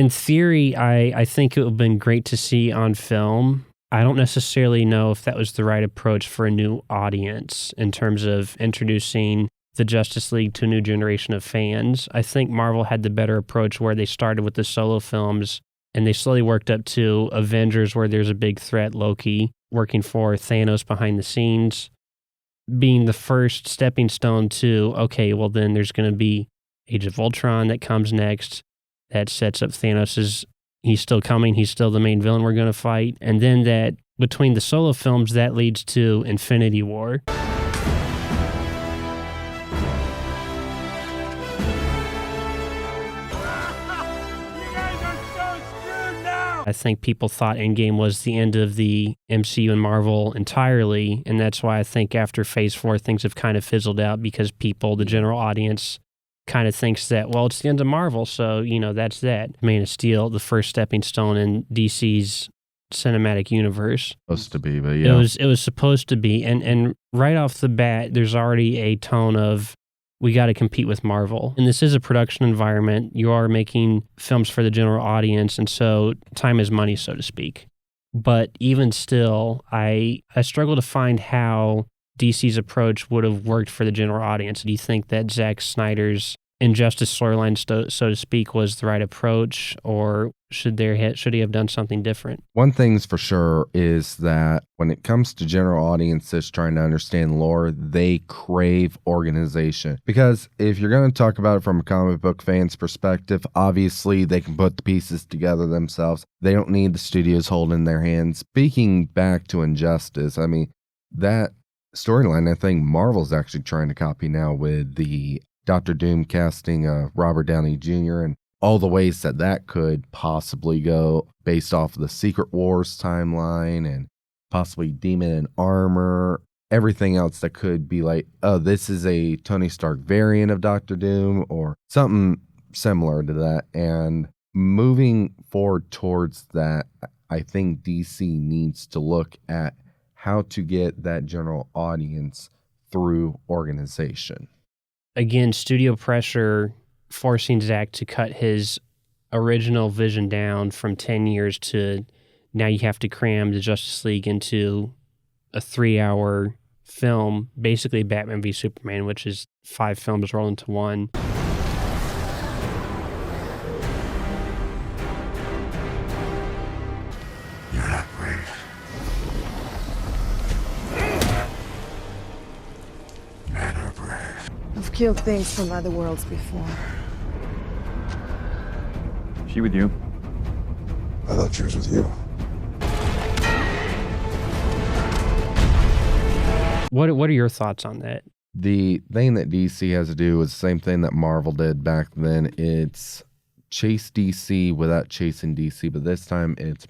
In theory, I think it would have been great to see on film. I don't necessarily know if that was the right approach for a new audience in terms of introducing the Justice League to a new generation of fans. I think Marvel had the better approach where they started with the solo films and they slowly worked up to Avengers, where there's a big threat, Loki, working for Thanos behind the scenes, being the first stepping stone to, okay, well then there's going to be Age of Ultron that comes next. That sets up Thanos' he's still coming, he's still the main villain we're going to fight. And then that, between the solo films, that leads to Infinity War. I think people thought Endgame was the end of the MCU and Marvel entirely, and that's why I think after Phase 4 things have kind of fizzled out, because people, the general audience, kind of thinks that, well, it's the end of Marvel, so, that's that. Man of Steel, the first stepping stone in DC's cinematic universe. Supposed to be, but yeah. It was supposed to be, and right off the bat, there's already a tone of, we got to compete with Marvel. And this is a production environment. You are making films for the general audience, and so time is money, so to speak. But even still, I struggle to find how DC's approach would have worked for the general audience. Do you think that Zack Snyder's Injustice storyline, so to speak, was the right approach, or should he have done something different? One thing's for sure is that when it comes to general audiences trying to understand lore, they crave organization. Because if you're going to talk about it from a comic book fan's perspective, obviously they can put the pieces together themselves. They don't need the studios holding their hands. Speaking back to Injustice, I mean, that storyline, I think Marvel's actually trying to copy now with the Dr. Doom casting Robert Downey Jr. and all the ways that could possibly go based off of the Secret Wars timeline and possibly Demon in Armor, everything else that could be like, oh, this is a Tony Stark variant of Dr. Doom or something similar to that. And moving forward towards that, I think DC needs to look at how to get that general audience through organization. Again, studio pressure forcing Zack to cut his original vision down from 10 years to now you have to cram the Justice League into a 3-hour film, basically Batman v Superman, which is 5 films rolled into one. You're not brave. Men are brave. I've killed things from other worlds before. She with you? I thought she was with you. What are your thoughts on that? The thing that DC has to do is the same thing that Marvel did back then. It's chase DC without chasing DC, but this time it's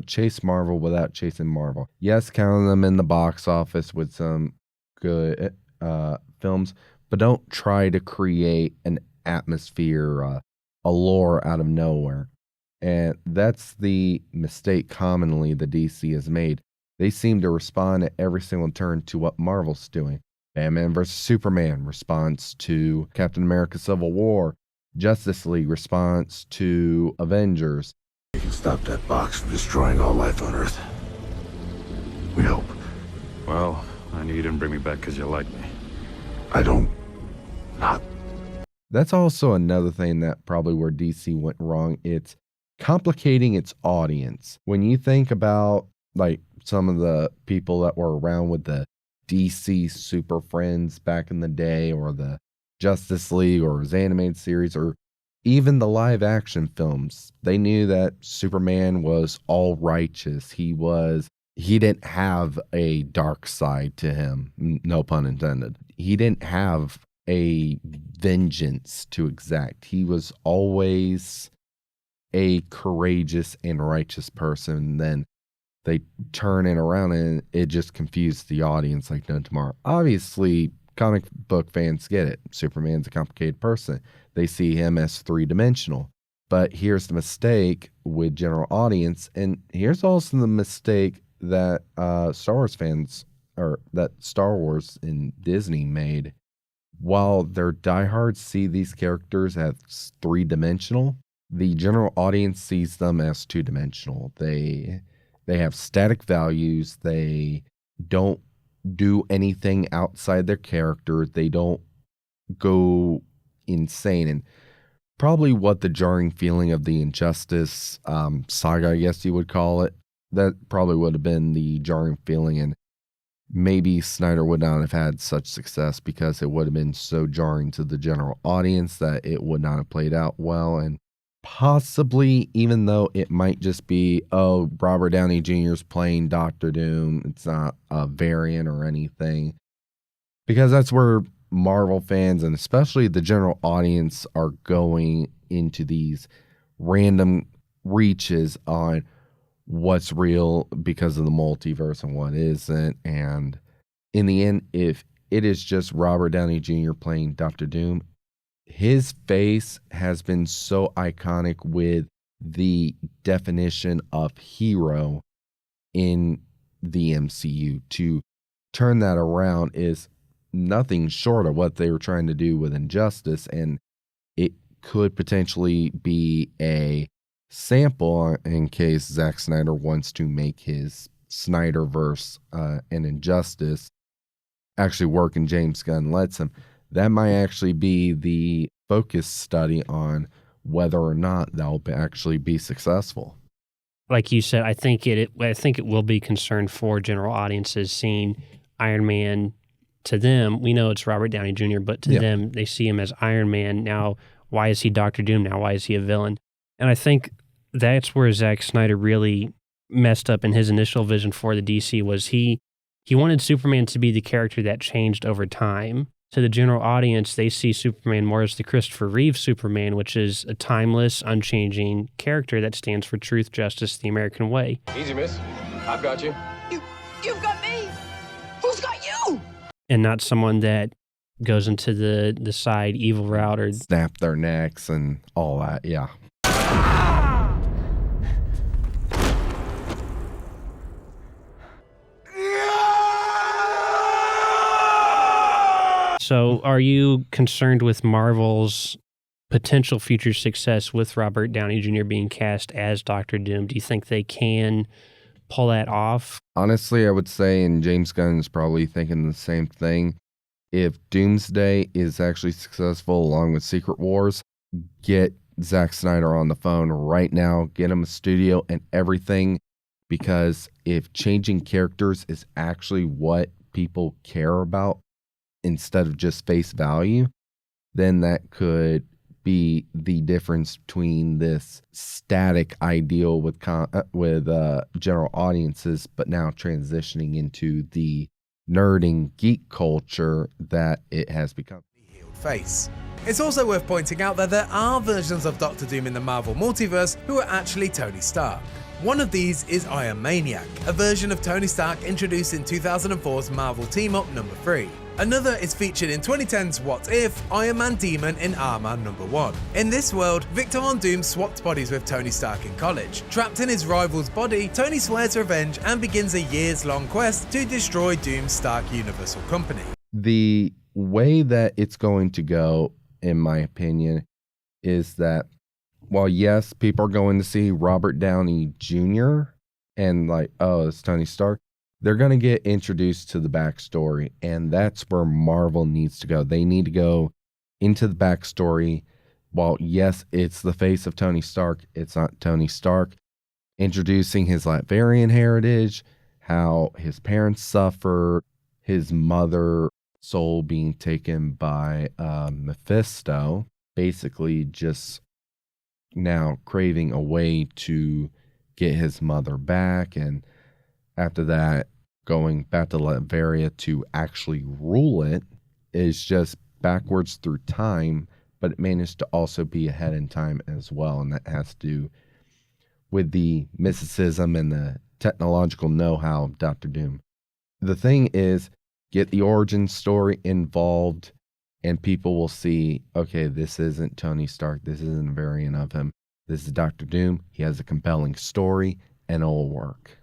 chase Marvel without chasing Marvel. Yes, counting them in the box office with some good films, but don't try to create an atmosphere, a lore out of nowhere. And that's the mistake commonly the DC has made. They seem to respond at every single turn to what Marvel's doing. Batman vs. Superman responds to Captain America Civil War. Justice League responds to Avengers. You can stop that box from destroying all life on Earth. We hope. Well, I knew you didn't bring me back because you like me. I don't. Not. That's also another thing that probably where DC went wrong. It's complicating its audience. When you think about like some of the people that were around with the DC Super Friends back in the day, or the Justice League, or his animated series, or even the live action films, they knew that Superman was all righteous. He didn't have a dark side to him. No pun intended. He didn't have a vengeance to exact. He was always a courageous and righteous person. Then they turn it around and it just confused the audience like no tomorrow. Obviously, comic book fans get it. Superman's a complicated person. They see him as three-dimensional. But here's the mistake with general audience, and here's also the mistake that Star Wars fans, or that Star Wars and Disney made. While their diehards see these characters as three-dimensional, the general audience sees them as two-dimensional. They have static values. They don't do anything outside their character. They don't go insane. And probably what the jarring feeling of the Injustice saga, I guess you would call it, that probably would have been the jarring feeling. And maybe Snyder would not have had such success because it would have been so jarring to the general audience that it would not have played out well. And possibly, even though it might just be, oh, Robert Downey Jr. is playing Doctor Doom, it's not a variant or anything, because that's where Marvel fans and especially the general audience are going into these random reaches on what's real because of the multiverse and what isn't. And in the end, if it is just Robert Downey Jr. playing Doctor Doom, his face has been so iconic with the definition of hero in the MCU. To turn that around is nothing short of what they were trying to do with Injustice, and it could potentially be a sample in case Zack Snyder wants to make his Snyderverse and Injustice actually work and James Gunn lets him. That might actually be the focus study on whether or not that'll actually be successful. Like you said, I think it will be concern for general audiences seeing Iron Man. To them, we know it's Robert Downey Jr., but to them, they see him as Iron Man. Now, why is he Doctor Doom now? Why is he a villain? And I think that's where Zack Snyder really messed up in his initial vision for the DC was he wanted Superman to be the character that changed over time. To the general audience, they see Superman more as the Christopher Reeve Superman, which is a timeless, unchanging character that stands for truth, justice, the American way. Easy, miss. I've got you. You've got me! Who's got you? And not someone that goes into the side evil route or snap their necks and all that. Yeah. So are you concerned with Marvel's potential future success with Robert Downey Jr. being cast as Doctor Doom? Do you think they can pull that off? Honestly, I would say, and James Gunn is probably thinking the same thing, if Doomsday is actually successful along with Secret Wars, get Zack Snyder on the phone right now, get him a studio and everything, because if changing characters is actually what people care about instead of just face value, then that could be the difference between this static ideal with general audiences, but now transitioning into the nerding geek culture that it has become. Face. It's also worth pointing out that there are versions of Doctor Doom in the Marvel multiverse who are actually Tony Stark. One of these is Iron Maniac, a version of Tony Stark introduced in 2004's Marvel Team-Up number 3. Another is featured in 2010's What If, Iron Man Demon in Iron Man #1. In this world, Victor Von Doom swapped bodies with Tony Stark in college. Trapped in his rival's body, Tony swears revenge and begins a years-long quest to destroy Doom's Stark Universal Company. The way that it's going to go, in my opinion, is that while yes, people are going to see Robert Downey Jr. and like, oh, it's Tony Stark, they're going to get introduced to the backstory, and that's where Marvel needs to go. They need to go into the backstory. While, yes, it's the face of Tony Stark, it's not Tony Stark. Introducing his Latvian heritage, how his parents suffered, his mother soul being taken by Mephisto, basically just now craving a way to get his mother back, and after that, going back to Latveria to actually rule it is just backwards through time, but it managed to also be ahead in time as well. And that has to do with the mysticism and the technological know-how of Doctor Doom. The thing is, get the origin story involved and people will see, okay, this isn't Tony Stark. This isn't a variant of him. This is Doctor Doom. He has a compelling story and it'll work.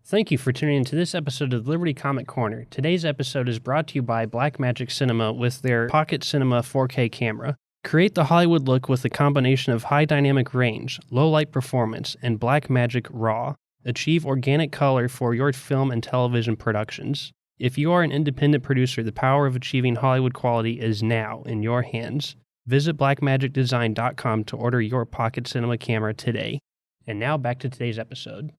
Thank you for tuning into this episode of Liberty Comic Corner. Today's episode is brought to you by Blackmagic Cinema with their Pocket Cinema 4K camera. Create the Hollywood look with a combination of high dynamic range, low light performance, and Blackmagic Raw. Achieve organic color for your film and television productions. If you are an independent producer, the power of achieving Hollywood quality is now in your hands. Visit blackmagicdesign.com to order your Pocket Cinema camera today. And now back to today's episode.